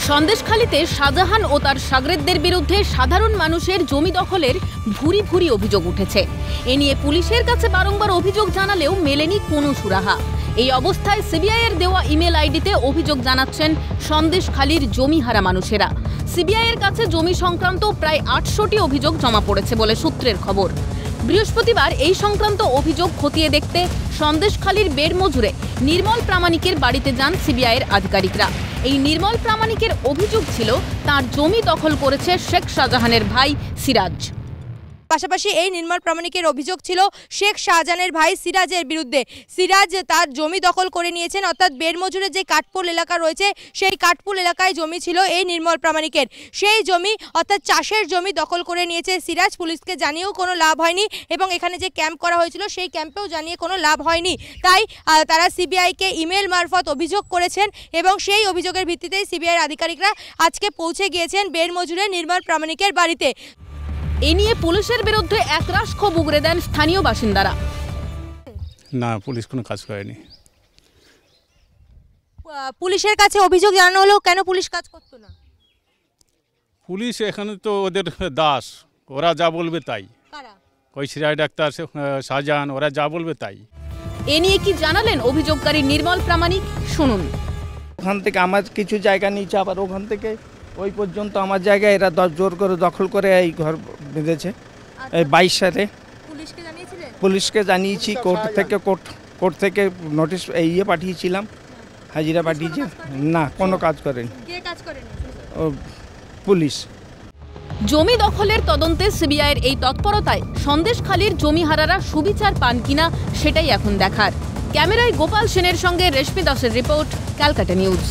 সন্দেশখালীতে শাহজাহান ও তার শাগরেদদের বিরুদ্ধে সাধারণ মানুষের জমি দখলের ভুরি ভুরি অভিযোগ উঠেছে। এ নিয়ে পুলিশের কাছে বারংবার অভিযোগ জানালেও মেলেনি কোনো সুরাহা। এই অবস্থায় সিবিআইয়ের দেওয়া ইমেল আইডিতে অভিযোগ জানাচ্ছেন সন্দেশখালীর জমিহারা মানুষেরা। সিবিআইয়ের কাছে জমি সংক্রান্ত প্রায় ৮০০টি অভিযোগ জমা পড়েছে বলে সূত্রের খবর। বৃহস্পতিবার এই সংক্রান্ত অভিযোগ খতিয়ে দেখতে সন্দেশখালীর বেড়মজুরে নির্মল প্রামাণিকের বাড়িতে যান সিবিআইয়ের আধিকারিকরা। এই নির্মল প্রামাণিকের অভিযোগ ছিল তার জমি দখল করেছে শেখ শাহজাহানের ভাই সিরাজ। পাশাপাশি এই নির্মল প্রামাণিকের অভিযোগ ছিল শেখ শাহজাহানের ভাই সিরাজের বিরুদ্ধে। সিরাজ তার জমি দখল করে নিয়েছেন, অর্থাৎ বেড়মজুরে যে কাঠপুল এলাকা রয়েছে সেই কাঠপুল এলাকায় জমি ছিল এই নির্মল প্রামাণিকের। সেই জমি অর্থাৎ চাষের জমি দখল করে নিয়েছে সিরাজ। পুলিশকে জানিয়েও কোনো লাভ হয়নি এবং এখানে যে ক্যাম্প করা হয়েছিল সেই ক্যাম্পেও জানিয়ে কোনো লাভ হয়নি। তাই তারা সিবিআইকে ইমেল মারফত অভিযোগ করেছেন এবং সেই অভিযোগের ভিত্তিতেই সিবিআইয়ের আধিকারিকরা আজকে পৌঁছে গিয়েছেন বেড়মজুরে নির্মল প্রামাণিকের বাড়িতে। এ নিয়ে পুলিশের বিরুদ্ধে একরাশ ক্ষোভ উগরে দেন স্থানীয় বাসিন্দারা। না, পুলিশ কোনো কাজ করেনি। পুলিশের কাছে অভিযোগ জানানো হলো, কেন পুলিশ কাজ করতো না? পুলিশ এখানে তো ওদের দাস, ওরা যা বলবে তাই। ওই সিরাজ ডাক্তার, শাহজাহান, ওরা যা বলবে তাই। এ নিয়ে কি জানালেন অভিযোগকারী নির্মল প্রামাণিক, শুনুন। ওখান থেকে আমার কিছু জায়গা নিয়েছে, আবার ওখান থেকে ওই পর্যন্ত আমার জায়গায় এরা জোর করে দখল করে এই ঘর বেঁধেছে। এই 22 সালে পুলিশকে জানিয়েছি, কোর্ট থেকে নোটিশ পাঠিয়েছিলাম, হাজিরা পাঠিয়েছি, না কোনো কাজ করেনি পুলিশ। জমি দখলের তদন্তে সিবিআইয়ের এই তৎপরতায় সন্দেশখালীর জমিহারারা সুবিচার পান কিনা সেটাই এখন দেখার। ক্যামেরায় গোপাল সেনের সঙ্গে রেশমি দাসের রিপোর্ট, ক্যালকাটা নিউজ।